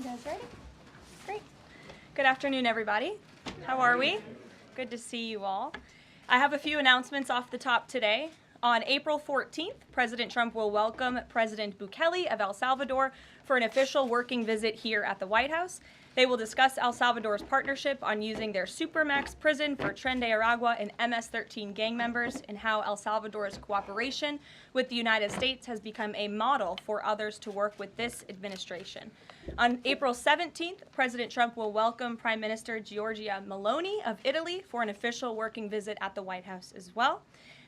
guys ready? Great. Good afternoon, everybody. How are we? Good to see you all. I have a few announcements off the top today. On April 14th, President Trump will welcome President Bukele of El Salvador for an official working visit here at the White House. They will discuss El Salvador's partnership on using their Supermax prison for Tren de Aragua and MS-13 gang members and how El Salvador's cooperation with the United States has become a model for others to work with this administration. On April 17th, President Trump will welcome Prime Minister Giorgia Meloni of Italy for an official working visit at the White House as well.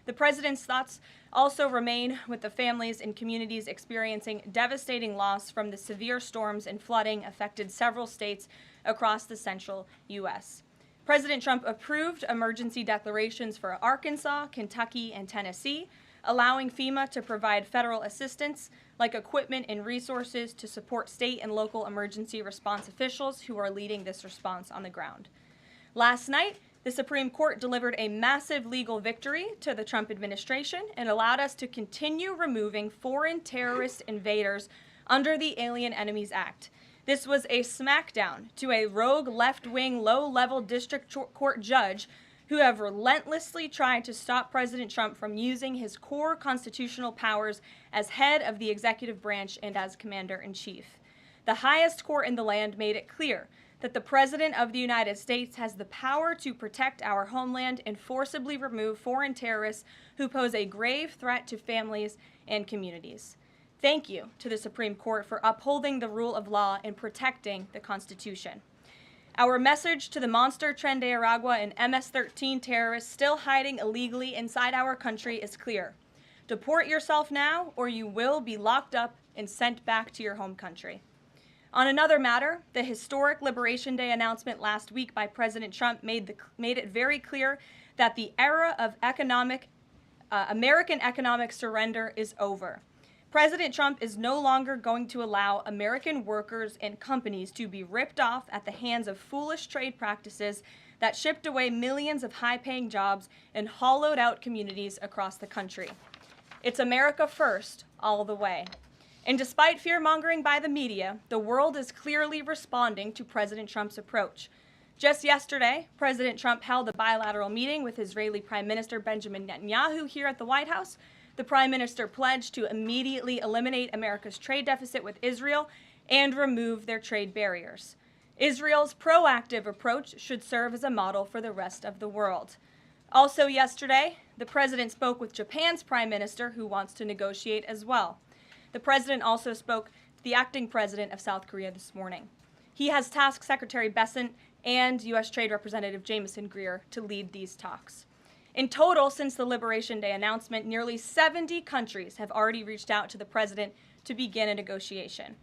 The president's thoughts also remain with the families and communities experiencing devastating loss from the severe storms and flooding affected several states across the central U.S. President Trump approved emergency declarations for Arkansas, Kentucky, and Tennessee, allowing FEMA to provide federal assistance like equipment and resources to support state and local emergency response officials who are leading this response on the ground. Last night, the Supreme Court delivered a massive legal victory to the Trump administration and allowed us to continue removing foreign terrorist invaders under the Alien Enemies Act. This was a smackdown to a rogue left-wing, low-level district court judge who have relentlessly tried to stop President Trump from using his core constitutional powers as head of the executive branch and as commander-in-chief. The highest court in the land made it clear that the President of the United States has the power to protect our homeland and forcibly remove foreign terrorists who pose a grave threat to families and communities. Thank you to the Supreme Court for upholding the rule of law and protecting the Constitution. Our message to the monster Tren de Aragua and MS-13 terrorists still hiding illegally inside our country is clear. Deport yourself now, or you will be locked up and sent back to your home country. On another matter, the historic Liberation Day announcement last week by President Trump made it very clear that the era of American economic surrender is over. President Trump is no longer going to allow American workers and companies to be ripped off at the hands of foolish trade practices that shipped away millions of high-paying jobs and hollowed out communities across the country. It's America first, all the way. And despite fear-mongering by the media, the world is clearly responding to President Trump's approach. Just yesterday, President Trump held a bilateral meeting with Israeli Prime Minister Benjamin Netanyahu here at the White House. The Prime Minister pledged to immediately eliminate America's trade deficit with Israel and remove their trade barriers. Israel's proactive approach should serve as a model for the rest of the world. Also yesterday, the President spoke with Japan's Prime Minister, who wants to negotiate as well. The President also spoke to the acting President of South Korea this morning. He has tasked Secretary Bessent and U.S. Trade Representative Jamieson Greer to lead these talks. In total, since the Liberation Day announcement, nearly 70 countries have already reached out to the President to begin a negotiation.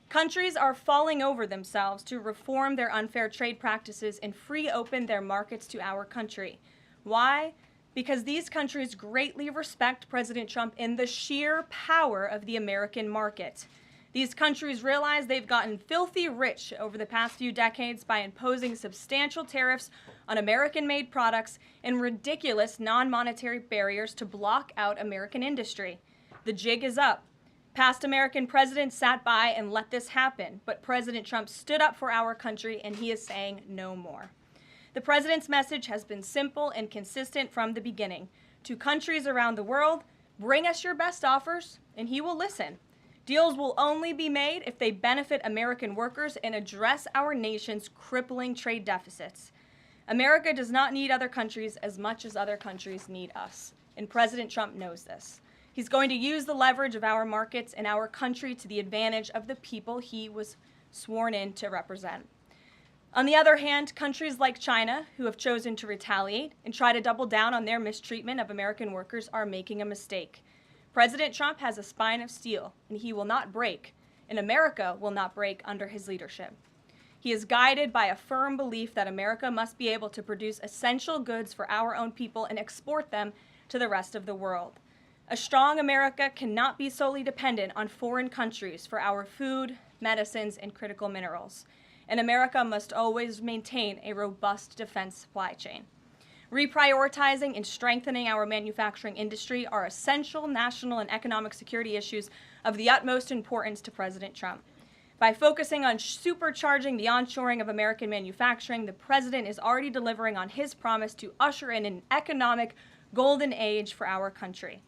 Countries are falling over themselves to reform their unfair trade practices and free open their markets to our country. Why? Because these countries greatly respect President Trump in the sheer power of the American market. These countries realize they've gotten filthy rich over the past few decades by imposing substantial tariffs on American-made products and ridiculous non-monetary barriers to block out American industry. The jig is up. Past American presidents sat by and let this happen, but President Trump stood up for our country, and he is saying no more. The president's message has been simple and consistent from the beginning. To countries around the world, bring us your best offers, and he will listen. Deals will only be made if they benefit American workers and address our nation's crippling trade deficits. America does not need other countries as much as other countries need us, and President Trump knows this. He's going to use the leverage of our markets and our country to the advantage of the people he was sworn in to represent. On the other hand, countries like China, who have chosen to retaliate and try to double down on their mistreatment of American workers, are making a mistake. President Trump has a spine of steel, and he will not break, and America will not break under his leadership. He is guided by a firm belief that America must be able to produce essential goods for our own people and export them to the rest of the world. A strong America cannot be solely dependent on foreign countries for our food, medicines, and critical minerals. And America must always maintain a robust defense supply chain. Reprioritizing and strengthening our manufacturing industry are essential national and economic security issues of the utmost importance to President Trump. By focusing on supercharging the onshoring of American manufacturing, the president is already delivering on his promise to usher in an economic golden age for our country.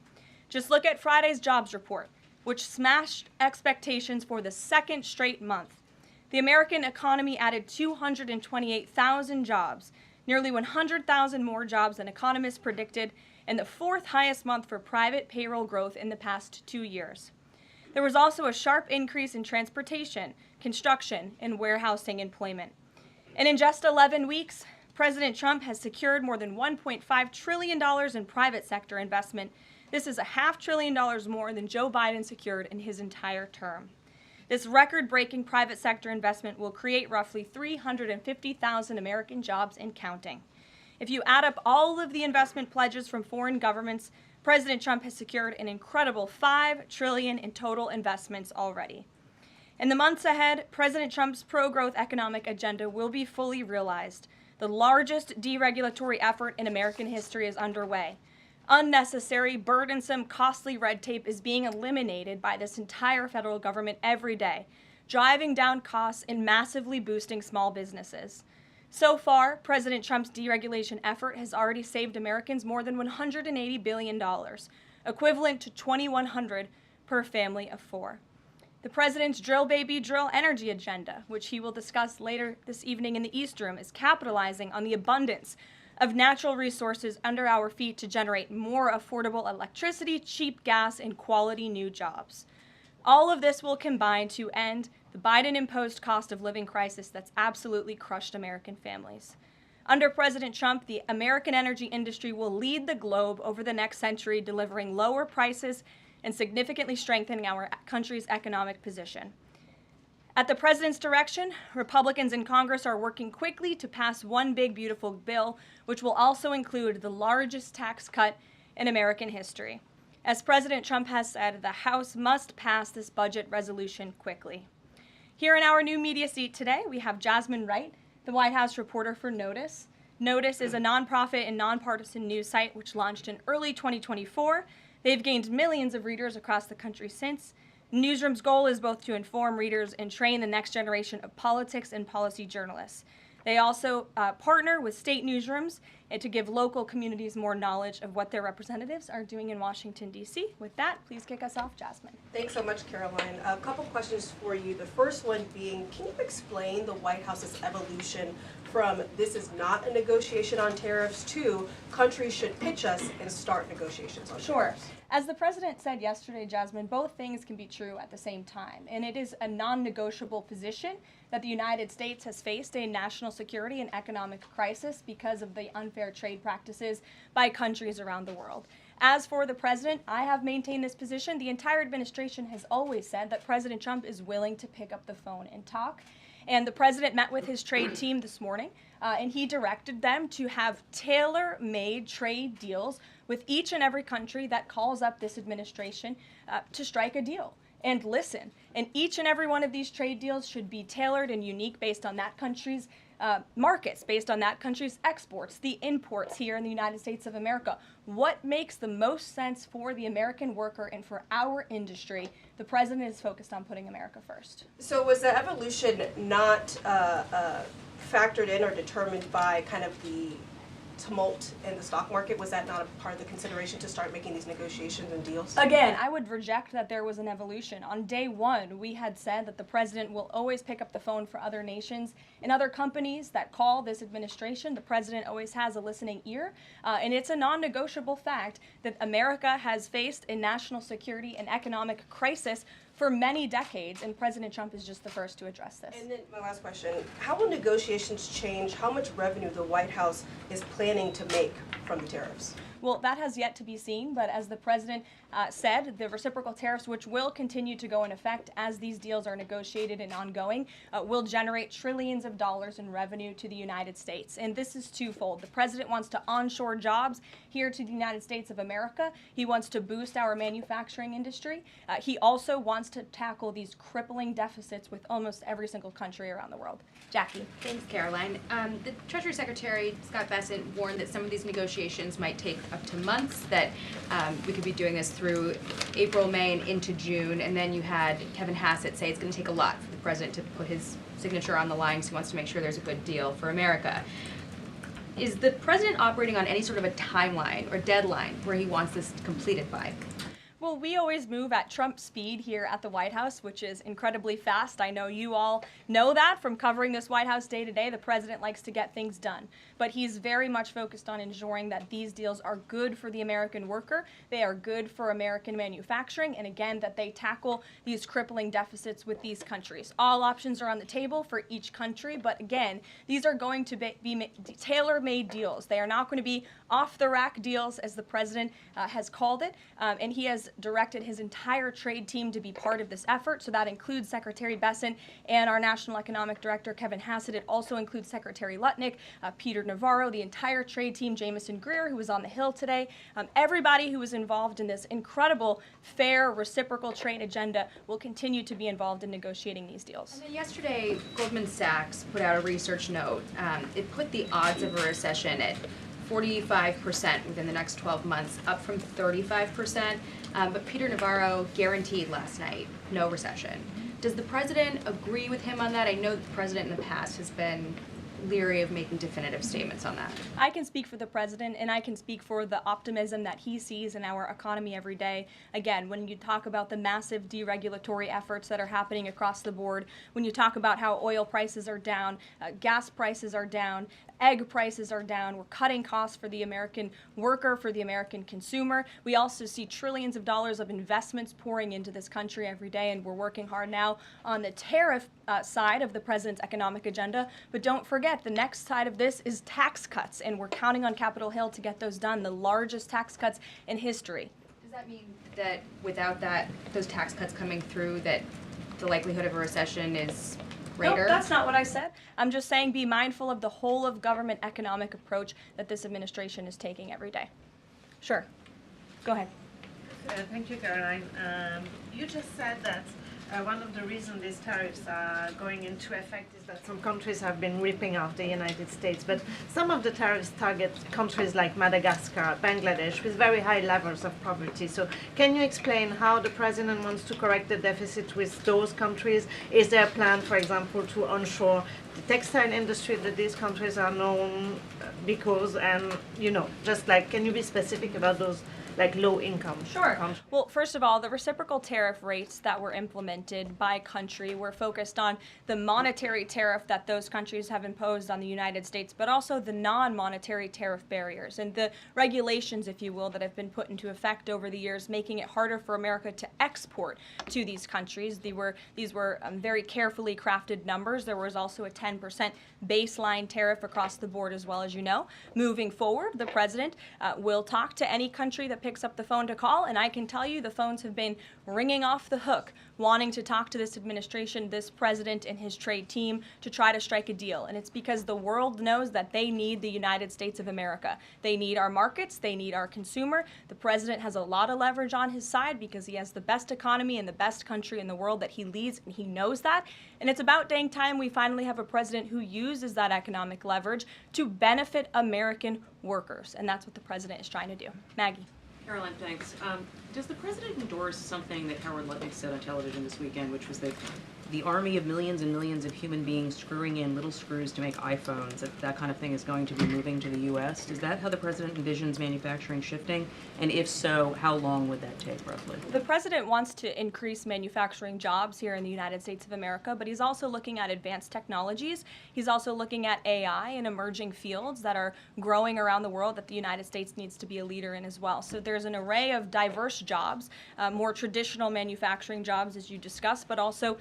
Just look at Friday's jobs report, which smashed expectations for the second straight month. The American economy added 228,000 jobs, nearly 100,000 more jobs than economists predicted, and the fourth highest month for private payroll growth in the past 2 years. There was also a sharp increase in transportation, construction, and warehousing employment. And in just 11 weeks, President Trump has secured more than $1.5 trillion in private sector investment. This is $500 billion more than Joe Biden secured in his entire term. This record-breaking private sector investment will create roughly 350,000 American jobs and counting. If you add up all of the investment pledges from foreign governments, President Trump has secured an incredible $5 trillion in total investments already. In the months ahead, President Trump's pro-growth economic agenda will be fully realized. The largest deregulatory effort in American history is underway. Unnecessary, burdensome, costly red tape is being eliminated by this entire federal government every day, driving down costs and massively boosting small businesses. So far, President Trump's deregulation effort has already saved Americans more than $180 billion, equivalent to $2,100 per family of 4. The president's drill baby drill energy agenda, which he will discuss later this evening in the East Room, is capitalizing on the abundance of natural resources under our feet to generate more affordable electricity, cheap gas, and quality new jobs. All of this will combine to end the Biden-imposed cost of living crisis that's absolutely crushed American families. Under President Trump, the American energy industry will lead the globe over the next century, delivering lower prices and significantly strengthening our country's economic position. At the president's direction, Republicans in Congress are working quickly to pass one big, beautiful bill, which will also include the largest tax cut in American history. As President Trump has said, the House must pass this budget resolution quickly. Here in our new media seat today, we have Jasmine Wright, the White House reporter for Notice. Notice is a nonprofit and nonpartisan news site which launched in early 2024. They've gained millions of readers across the country since. Newsroom's goal is both to inform readers and train the next generation of politics and policy journalists. They also partner with state newsrooms to give local communities more knowledge of what their representatives are doing in Washington, D.C. With that, please kick us off, Jasmine. Thanks so much, Karoline. A couple questions for you. The first one being, can you explain the White House's evolution from this is not a negotiation on tariffs to countries should pitch us and start negotiations on tariffs? As the president said yesterday, Jasmine, both things can be true at the same time. And it is a non-negotiable position that the United States has faced a national security and economic crisis because of the unfair trade practices by countries around the world. As for the president, I have maintained this position. The entire administration has always said that President Trump is willing to pick up the phone and talk. And the president met with his trade team this morning, and he directed them to have tailor-made trade deals with each and every country that calls up this administration to strike a deal and listen. And each and every one of these trade deals should be tailored and unique based on that country's markets, based on that country's exports, the imports here in the United States of America. What makes the most sense for the American worker and for our industry? The president is focused on putting America first. So was the evolution not factored in or determined by kind of the tumult in the stock market? Was that not a part of the consideration to start making these negotiations and deals? Again, I would reject that there was an evolution. On day one, we had said that the president will always pick up the phone for other nations and other companies that call this administration. The president always has a listening ear, and it's a non-negotiable fact that America has faced a national security and economic crisis for many decades, and President Trump is just the first to address this. And then my last question, how will negotiations change how much revenue the White House is planning to make from the tariffs? Well, that has yet to be seen, but as the president said, the reciprocal tariffs, which will continue to go in effect as these deals are negotiated and ongoing, will generate trillions of dollars in revenue to the United States. And this is twofold. The president wants to onshore jobs here to the United States of America. He wants to boost our manufacturing industry. He also wants to tackle these crippling deficits with almost every single country around the world. Jackie. Thanks, Karoline. The Treasury Secretary, Scott Bessent, warned that some of these negotiations might take up to months, that we could be doing this through April, May, and into June. And then you had Kevin Hassett say it's going to take a lot for the president to put his signature on the line because he wants to make sure there's a good deal for America. Is the president operating on any sort of a timeline or deadline where he wants this completed by? Well, we always move at Trump speed here at the White House, which is incredibly fast. I know you all know that from covering this White House day to day. The president likes to get things done, but he's very much focused on ensuring that these deals are good for the American worker, they are good for American manufacturing, and again, that they tackle these crippling deficits with these countries. All options are on the table for each country, but again, these are going to be tailor-made deals. They are not going to be off-the-rack deals, as the president has called it, and he has directed his entire trade team to be part of this effort. So that includes Secretary Besson and our National Economic Director, Kevin Hassett. It also includes Secretary Lutnick, Peter Navarro, the entire trade team, Jamison Greer, who was on the Hill today. Everybody who was involved in this incredible, fair, reciprocal trade agenda will continue to be involved in negotiating these deals. And then yesterday, Goldman Sachs put out a research note. It put the odds of a recession at 45% within the next 12 months, up from 35%. But Peter Navarro guaranteed last night no recession. Does the president agree with him on that? I know that the president in the past has been leery of making definitive statements on that. I can speak for the president, and I can speak for the optimism that he sees in our economy every day. Again, when you talk about the massive deregulatory efforts that are happening across the board, when you talk about how oil prices are down, gas prices are down, egg prices are down, we're cutting costs for the American worker, for the American consumer. We also see trillions of dollars of investments pouring into this country every day, and we're working hard now on the tariff side of the president's economic agenda. But don't forget, the next side of this is tax cuts, and we're counting on Capitol Hill to get those done, the largest tax cuts in history. Does that mean that without those tax cuts coming through, that the likelihood of a recession is greater? No, that's not what I said. I'm just saying be mindful of the whole of government economic approach that this administration is taking every day. Sure. Go ahead. Thank you, Caroline. You just said that one of the reasons these tariffs are going into effect is that some countries have been ripping off the United States, but some of the tariffs target countries like Madagascar, Bangladesh, with very high levels of poverty. So can you explain how the president wants to correct the deficit with those countries? Is there a plan, for example, to onshore the textile industry that these countries are known because, and just like, can you be specific about those like low income countries? Well, first of all, the reciprocal tariff rates that were implemented by country were focused on the monetary tariff that those countries have imposed on the United States, but also the non-monetary tariff barriers and the regulations, if you will, that have been put into effect over the years, making it harder for America to export to these countries. These were very carefully crafted numbers. There was also a 10% baseline tariff across the board, as well, as you know. Moving forward, the president will talk to any country that picks up the phone to call, and I can tell you the phones have been ringing off the hook, wanting to talk to this administration, this president, and his trade team to try to strike a deal. And it's because the world knows that they need the United States of America. They need our markets. They need our consumer. The president has a lot of leverage on his side because he has the best economy and the best country in the world that he leads, and he knows that. And it's about dang time we finally have a president who uses that economic leverage to benefit American workers. And that's what the president is trying to do. Maggie. Caroline, thanks. Does the president endorse something that Howard Lutnick said on television this weekend, which was that the army of millions and millions of human beings screwing in little screws to make iPhones, that kind of thing is going to be moving to the U.S.? Is that how the president envisions manufacturing shifting? And if so, how long would that take, roughly? The president wants to increase manufacturing jobs here in the United States of America, but he's also looking at advanced technologies. He's also looking at AI and emerging fields that are growing around the world that the United States needs to be a leader in as well. So there's an array of diverse jobs, more traditional manufacturing jobs, as you discussed, but also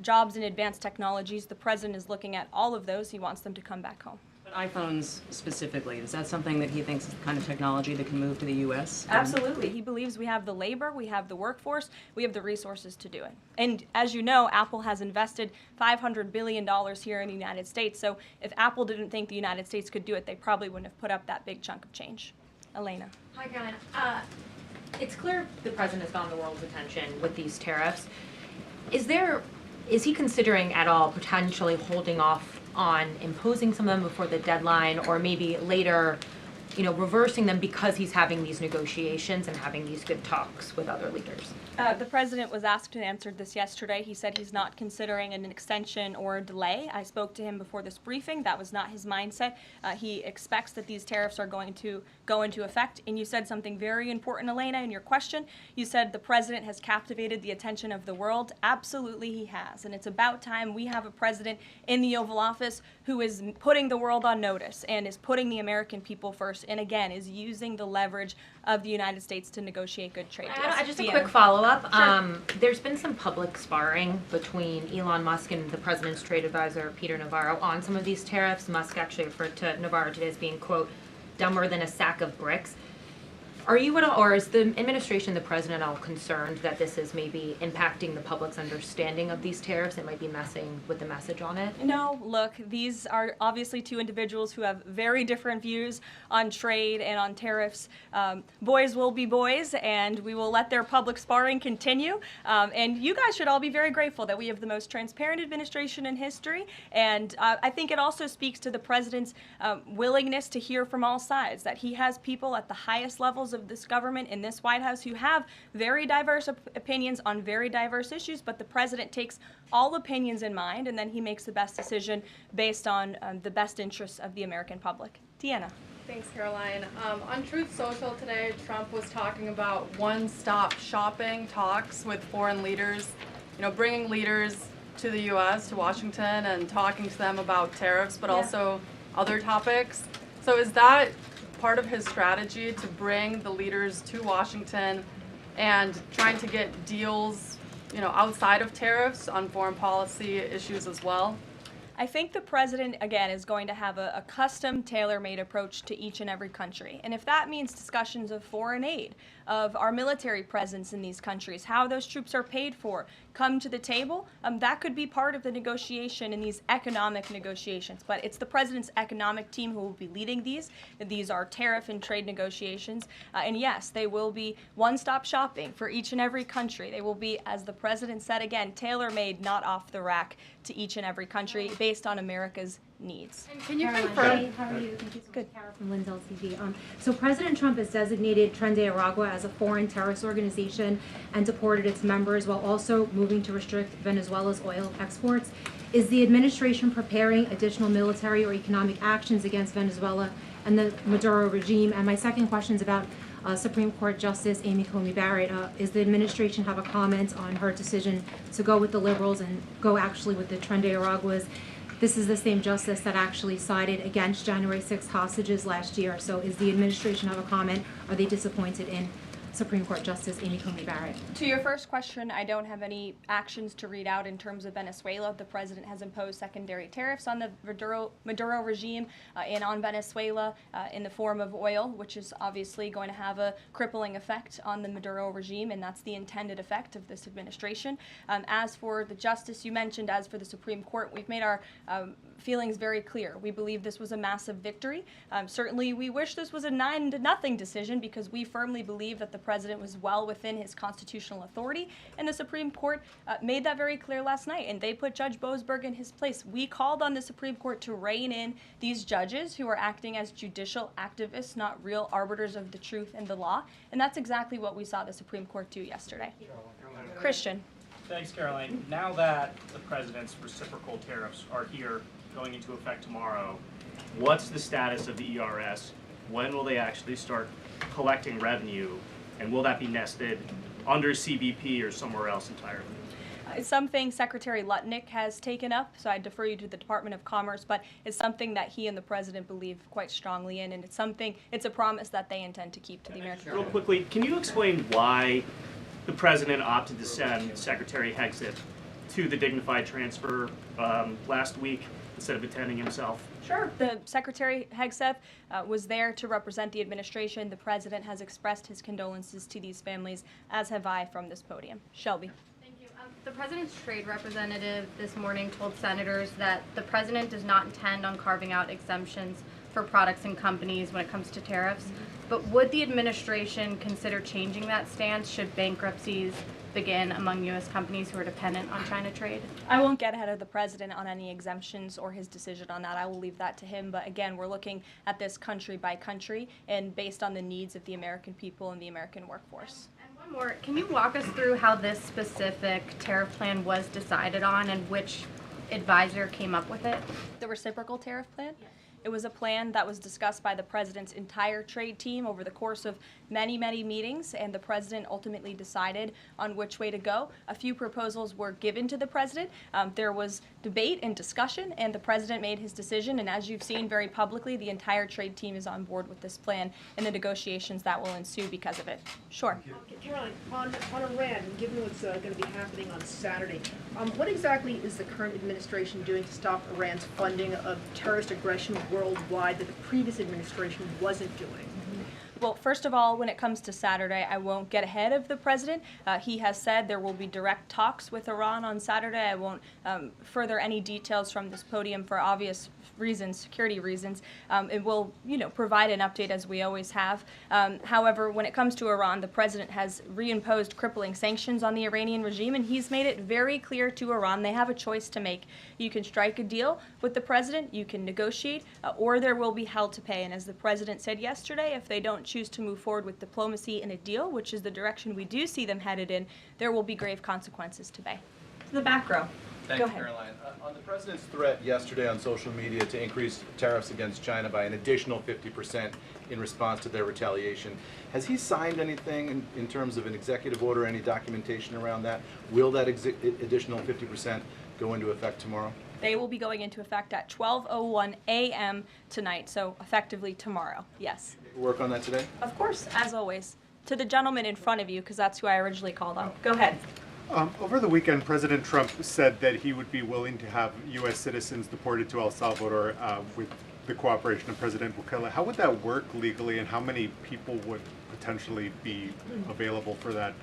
jobs in advanced technologies. The president is looking at all of those. He wants them to come back home. But iPhones specifically, is that something that he thinks is the kind of technology that can move to the U.S.? Absolutely. He believes we have the labor, we have the workforce, we have the resources to do it. And as you know, Apple has invested $500 billion here in the United States. So if Apple didn't think the United States could do it, they probably wouldn't have put up that big chunk of change. Elena. Hi, Caroline. It's clear the president has gotten the world's attention with these tariffs. Is he considering at all potentially holding off on imposing some of them before the deadline, or maybe later reversing them because he's having these negotiations and having these good talks with other leaders? The president was asked and answered this yesterday. He said he's not considering an extension or a delay. I spoke to him before this briefing. That was not his mindset. He expects that these tariffs are going to go into effect. And you said something very important, Elena, in your question. You said the president has captivated the attention of the world. Absolutely he has. And it's about time we have a president in the Oval Office who is putting the world on notice and is putting the American people first, and again, is using the leverage of the United States to negotiate good trade deals. Just a quick follow-up. There's been some public sparring between Elon Musk and the president's trade advisor, Peter Navarro, on some of these tariffs. Musk actually referred to Navarro today as being, quote, dumber than a sack of bricks. Are you at all, or is the administration, the president, all concerned that this is maybe impacting the public's understanding of these tariffs? It might be messing with the message on it? No, look, these are obviously two individuals who have very different views on trade and on tariffs. Boys will be boys, and we will let their public sparring continue. And you guys should all be very grateful that we have the most transparent administration in history. And I think it also speaks to the president's willingness to hear from all sides, that he has people at the highest levels of this government in this White House who have very diverse opinions on very diverse issues, but the president takes all opinions in mind, and then he makes the best decision based on the best interests of the American public. Deanna. Thanks, Caroline. On Truth Social today, Trump was talking about one-stop shopping talks with foreign leaders, bringing leaders to the U.S., to Washington, and talking to them about tariffs, but also other topics. So is that part of his strategy to bring the leaders to Washington and trying to get deals, outside of tariffs on foreign policy issues as well? I think the president, again, is going to have a custom, tailor-made approach to each and every country. And if that means discussions of foreign aid, of our military presence in these countries, how those troops are paid for, come to the table, that could be part of the negotiation in these economic negotiations. But it's the president's economic team who will be leading these. These are tariff and trade negotiations. And yes, they will be one-stop shopping for each and every country. They will be, as the president said again, tailor-made, not off the rack to each and every country based on America's needs. And can you Caroline, confirm? hey, how are you? Thank you so Good. much, Kara from Lynn's LTV. So President Trump has designated Tren de Aragua as a foreign terrorist organization and deported its members while also moving to restrict Venezuela's oil exports. Is the administration preparing additional military or economic actions against Venezuela and the Maduro regime? And my second question is about Supreme Court Justice Amy Coney Barrett. Is the administration have a comment on her decision to go with the liberals and go actually with the Tren de Araguas? This is the same justice that actually sided against January 6th hostages last year. So is the administration have a comment? Are they disappointed in Supreme Court Justice Amy Coney Barrett? To your first question, I don't have any actions to read out in terms of Venezuela. The president has imposed secondary tariffs on the Maduro regime and on Venezuela in the form of oil, which is obviously going to have a crippling effect on the Maduro regime, and that's the intended effect of this administration. As for the justice you mentioned, as for the Supreme Court, we've made our feelings very clear. We believe this was a massive victory. Certainly, we wish this was a 9-0 decision because we firmly believe that the president was well within his constitutional authority, and the Supreme Court made that very clear last night, and they put Judge Boasberg in his place. We called on the Supreme Court to rein in these judges who are acting as judicial activists, not real arbiters of the truth and the law, and that's exactly what we saw the Supreme Court do yesterday. Christian. Thanks, Caroline. Now that the president's reciprocal tariffs are here, going into effect tomorrow, what's the status of the ERS? When will they actually start collecting revenue? And will that be nested under CBP or somewhere else entirely? It's something Secretary Lutnick has taken up, so I defer you to the Department of Commerce, but it's something that he and the president believe quite strongly in, and it's a promise that they intend to keep to the American Real people. quickly, can you explain why the president opted to send Secretary Hegseth to the dignified transfer last week instead of attending himself? Sure. The Secretary Hegseth was there to represent the administration. The president has expressed his condolences to these families, as have I from this podium. Shelby. Thank you. The president's trade representative this morning told senators that the president does not intend on carving out exemptions for products and companies when it comes to tariffs. But would the administration consider changing that stance should bankruptcies begin among U.S. companies who are dependent on China trade? I won't get ahead of the president on any exemptions or his decision on that. I will leave that to him. But again, we're looking at this country by country and based on the needs of the American people and the American workforce. And one more, can you walk us through how this specific tariff plan was decided on and which advisor came up with it? The reciprocal tariff plan? Yes. It was a plan that was discussed by the president's entire trade team over the course of many, many meetings, and the president ultimately decided on which way to go. A few proposals were given to the president. There was debate and discussion, and the president made his decision, and as you've seen very publicly, the entire trade team is on board with this plan and the negotiations that will ensue because of it. Sure. Karoline, on Iran, given what's going to be happening on Saturday, what exactly is the current administration doing to stop Iran's funding of terrorist aggression worldwide that the previous administration wasn't doing? Well, first of all, when it comes to Saturday, I won't get ahead of the president. He has said there will be direct talks with Iran on Saturday. I won't further any details from this podium for obvious reasons, security reasons. It will, provide an update as we always have. However, when it comes to Iran, the president has reimposed crippling sanctions on the Iranian regime, and he's made it very clear to Iran they have a choice to make. You can strike a deal with the president, you can negotiate, or there will be hell to pay. And as the president said yesterday, if they don't choose to move forward with diplomacy and a deal, which is the direction we do see them headed in, there will be grave consequences to pay. To the back row. Thank Go you, ahead. Caroline. On the president's threat yesterday on social media to increase tariffs against China by an additional 50% in response to their retaliation, has he signed anything in terms of an executive order, any documentation around that? Will that additional 50% go into effect tomorrow? They will be going into effect at 12:01 a.m. tonight, so effectively tomorrow, yes. Work on that today? Of course, as always. To the gentleman in front of you, because that's who I originally called on. Go ahead. Over the weekend, President Trump said that he would be willing to have U.S. citizens deported to El Salvador with the cooperation of President Bukele. How would that work legally, and how many people would potentially be available for that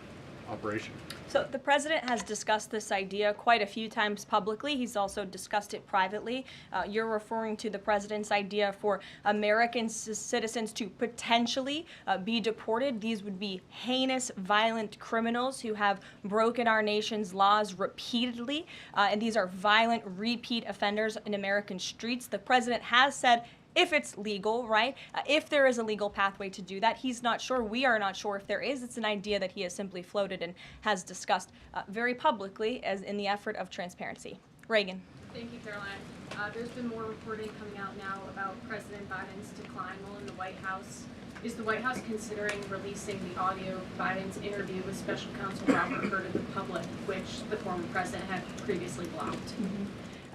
operation? So the president has discussed this idea quite a few times publicly. He's also discussed it privately. You're referring to the president's idea for American citizens to potentially be deported. These would be heinous, violent criminals who have broken our nation's laws repeatedly, and these are violent, repeat offenders in American streets. The president has said, if it's legal, right? If there is a legal pathway to do that, he's not sure. We are not sure if there is. It's an idea that he has simply floated and has discussed very publicly as in the effort of transparency. Reagan. Thank you, Caroline. There's been more reporting coming out now about President Biden's decline while in the White House. Is the White House considering releasing the audio of Biden's interview with Special Counsel Robert Hur to the public, which the former president had previously blocked?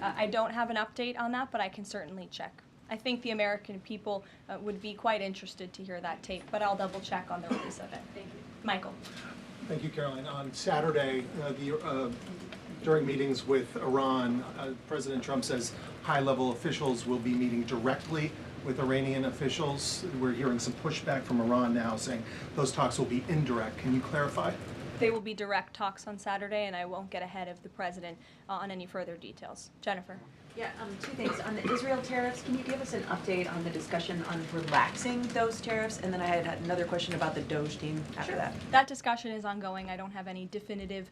I don't have an update on that, but I can certainly check. I think the American people would be quite interested to hear that tape, but I'll double check on the release of it. Thank you. Michael. Thank you, Caroline. On Saturday, during meetings with Iran, President Trump says high-level officials will be meeting directly with Iranian officials. We're hearing some pushback from Iran now saying those talks will be indirect. Can you clarify? They will be direct talks on Saturday, and I won't get ahead of the president on any further details. Jennifer. Yeah, two things. On the Israel tariffs, can you give us an update on the discussion on relaxing those tariffs? And then I had another question about the Doge team after that. That discussion is ongoing. I don't have any definitive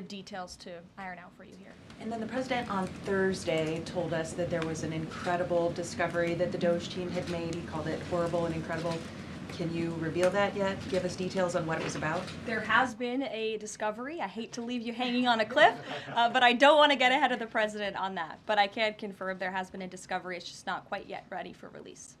details to iron out for you here. And then the president on Thursday told us that there was an incredible discovery that the Doge team had made. He called it horrible and incredible. Can you reveal that yet? Give us details on what it was about? There has been a discovery. I hate to leave you hanging on a cliff, but I don't want to get ahead of the president on that. But I can confirm there has been a discovery. It's just not quite yet ready for release.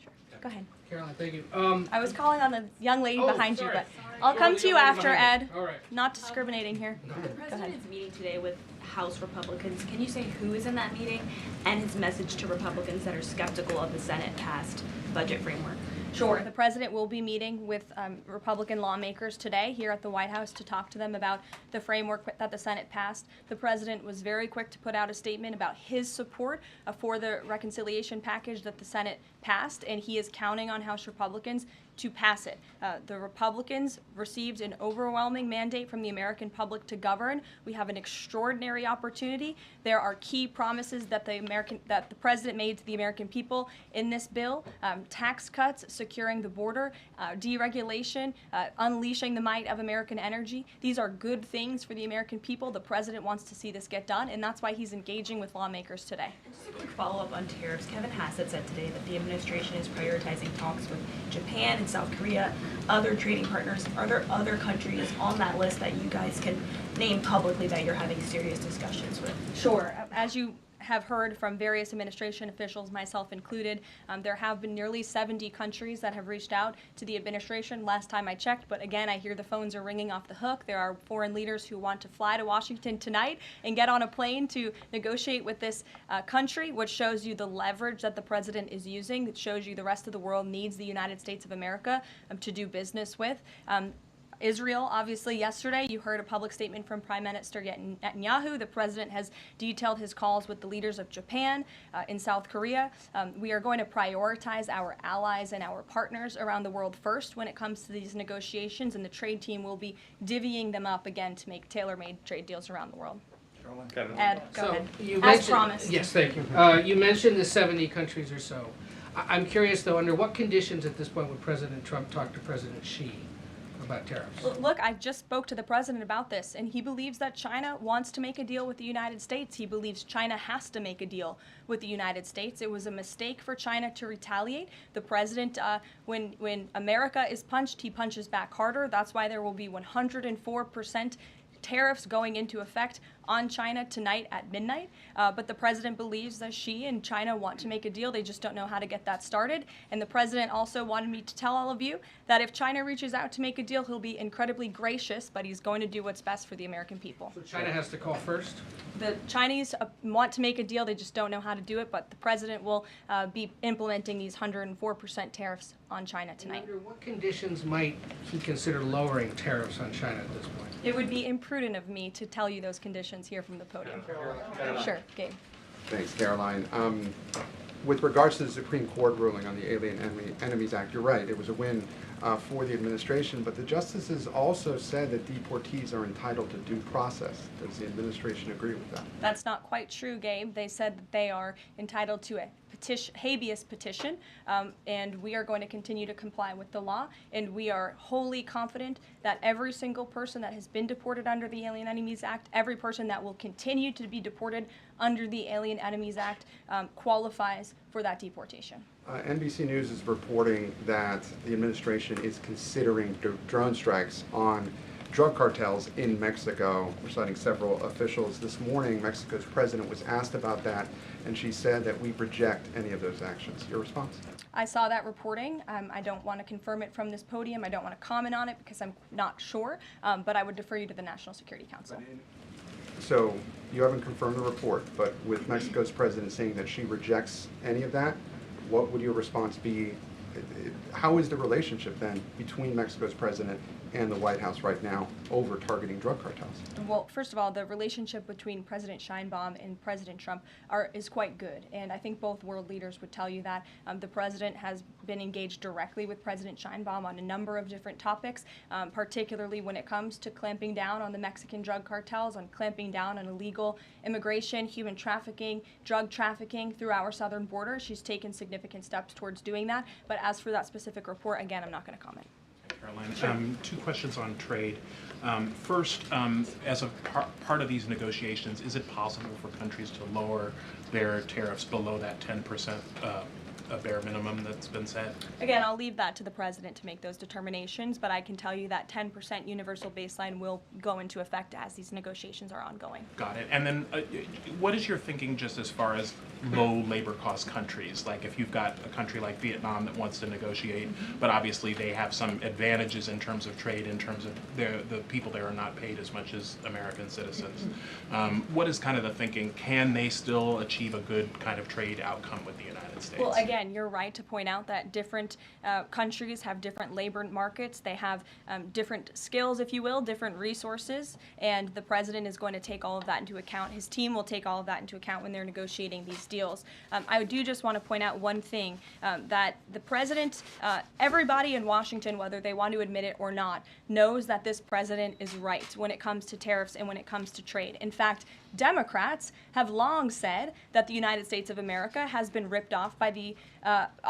Sure. Go ahead. Caroline, thank you. I was calling on the young lady behind you, but I'll come to you after, Ed. All right. Not discriminating here. The president's meeting today with House Republicans. Can you say who is in that meeting and his message to Republicans that are skeptical of the Senate-passed budget framework? Sure. The president will be meeting with Republican lawmakers today here at the White House to talk to them about the framework that the Senate passed. The president was very quick to put out a statement about his support for the reconciliation package that the Senate passed, and he is counting on House Republicans to pass it. The Republicans received an overwhelming mandate from the American public to govern. We have an extraordinary opportunity. There are key promises that the president made to the American people in this bill: tax cuts, securing the border, deregulation, unleashing the might of American energy. These are good things for the American people. The president wants to see this get done, and that's why he's engaging with lawmakers today. Just a quick follow-up on tariffs. Kevin Hassett said today that the administration is prioritizing talks with Japan and South Korea, other trading partners. Are there other countries on that list that you guys can name publicly that you're having serious discussions with? Sure. As you have heard from various administration officials, myself included, there have been nearly 70 countries that have reached out to the administration last time I checked, but again, I hear the phones are ringing off the hook. There are foreign leaders who want to fly to Washington tonight and get on a plane to negotiate with this country, which shows you the leverage that the president is using. It shows you the rest of the world needs the United States of America to do business with. Israel, obviously, yesterday you heard a public statement from Prime Minister Netanyahu. The president has detailed his calls with the leaders of Japan and South Korea. We are going to prioritize our allies and our partners around the world first when it comes to these negotiations, and the trade team will be divvying them up again to make tailor-made trade deals around the world. Ed, go ahead. As promised. Yes, thank you. You mentioned the 70 countries or so. I'm curious, though, under what conditions at this point would President Trump talk to President Xi about tariffs? Look, I just spoke to the president about this, and he believes that China wants to make a deal with the United States. He believes China has to make a deal with the United States. It was a mistake for China to retaliate. The president, when America is punched, he punches back harder. That's why there will be 104% tariffs going into effect on China tonight at midnight. But the president believes that Xi and China want to make a deal. They just don't know how to get that started. And the president also wanted me to tell all of you that if China reaches out to make a deal, he'll be incredibly gracious, but he's going to do what's best for the American people. So China has to call first? The Chinese want to make a deal. They just don't know how to do it. But the president will be implementing these 104% tariffs on China tonight. And under what conditions might he consider lowering tariffs on China at this point? It would be imprudent of me to tell you those conditions here from the podium. Sure, Gabe. Thanks, Caroline. With regards to the Supreme Court ruling on the Alien Enemies Act, you're right, it was a win for the administration, but the justices also said that deportees are entitled to due process. Does the administration agree with that? That's not quite true, Gabe. They said that they are entitled to a habeas petition, and we are going to continue to comply with the law, and we are wholly confident that every single person that has been deported under the Alien Enemies Act, every person that will continue to be deported under the Alien Enemies Act qualifies for that deportation. NBC News is reporting that the administration is considering drone strikes on drug cartels in Mexico. We're citing several officials. This morning, Mexico's president was asked about that, and she said that we reject any of those actions. Your response? I saw that reporting. I don't want to confirm it from this podium. I don't want to comment on it because I'm not sure, but I would defer you to the National Security Council. So you haven't confirmed the report, but with Mexico's president saying that she rejects any of that, what would your response be? How is the relationship then between Mexico's president and the White House right now over targeting drug cartels? Well, first of all, the relationship between President Sheinbaum and President Trump is quite good, and I think both world leaders would tell you that. The president has been engaged directly with President Sheinbaum on a number of different topics, particularly when it comes to clamping down on the Mexican drug cartels, on clamping down on illegal immigration, human trafficking, drug trafficking through our southern border. She's taken significant steps towards doing that, but as for that specific report, again, I'm not going to comment. Caroline, Sure. Two questions on trade. First, as a part of these negotiations, is it possible for countries to lower their tariffs below that 10% a bare minimum that's been set? Again, I'll leave that to the president to make those determinations, but I can tell you that 10% universal baseline will go into effect as these negotiations are ongoing. Got it. And then what is your thinking just as far as low labor cost countries? Like if you've got a country like Vietnam that wants to negotiate, but obviously they have some advantages in terms of trade, in terms of the people there are not paid as much as American citizens. What is kind of the thinking? Can they still achieve a good kind of trade outcome with the United States? Well, again, you're right to point out that different countries have different labor markets. They have different skills, if you will, different resources, and the president is going to take all of that into account. His team will take all of that into account when they're negotiating these deals. I do just want to point out one thing, that the president, everybody in Washington, whether they want to admit it or not, knows that this president is right when it comes to tariffs and when it comes to trade. In fact, Democrats have long said that the United States of America has been ripped off by the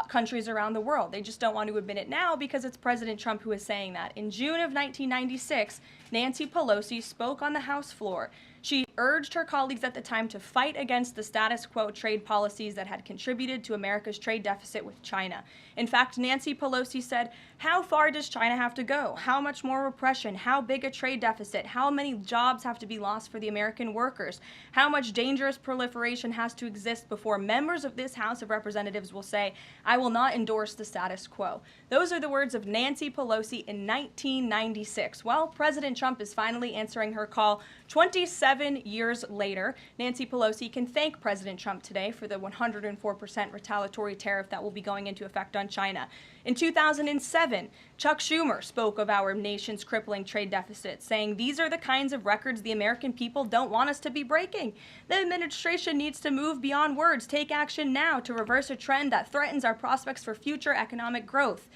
countries around the world. They just don't want to admit it now because it's President Trump who is saying that. In June of 1996, Nancy Pelosi spoke on the House floor. She urged her colleagues at the time to fight against the status quo trade policies that had contributed to America's trade deficit with China. In fact, Nancy Pelosi said, "How far does China have to go? How much more repression? How big a trade deficit? How many jobs have to be lost for the American workers? How much dangerous proliferation has to exist before members of this House of Representatives will say, 'I will not endorse the status quo'?" Those are the words of Nancy Pelosi in 1996. Well, President Trump is finally answering her call 27 years later. Nancy Pelosi can thank President Trump today for the 104% retaliatory tariff that will be going into effect on China. In 2007, Chuck Schumer spoke of our nation's crippling trade deficit, saying these are the kinds of records the American people don't want us to be breaking. The administration needs to move beyond words, take action now to reverse a trend that threatens our prospects for future economic growth.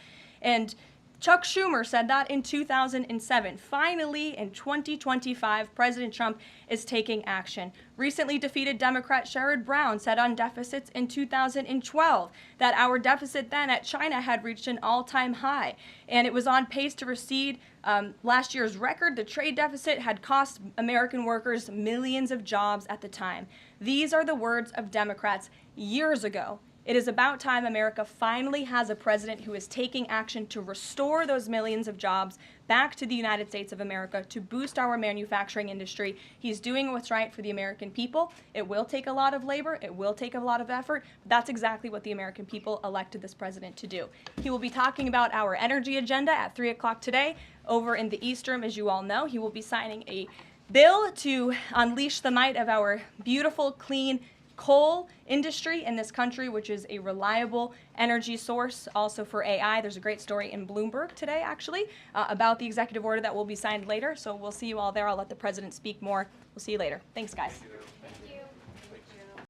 And Chuck Schumer said that in 2007. Finally, in 2025, President Trump is taking action. Recently defeated Democrat Sherrod Brown said on deficits in 2012 that our deficit then at China had reached an all-time high, and it was on pace to recede last year's record. The trade deficit had cost American workers millions of jobs at the time. These are the words of Democrats years ago. It is about time America finally has a president who is taking action to restore those millions of jobs back to the United States of America, to boost our manufacturing industry. He's doing what's right for the American people. It will take a lot of labor. It will take a lot of effort. But that's exactly what the American people elected this president to do. He will be talking about our energy agenda at 3 o'clock today over in the East Room, as you all know. He will be signing a bill to unleash the might of our beautiful, clean coal industry in this country, which is a reliable energy source also for AI. There's a great story in Bloomberg today, actually, about the executive order that will be signed later. So we'll see you all there. I'll let the president speak more. We'll see you later. Thanks, guys.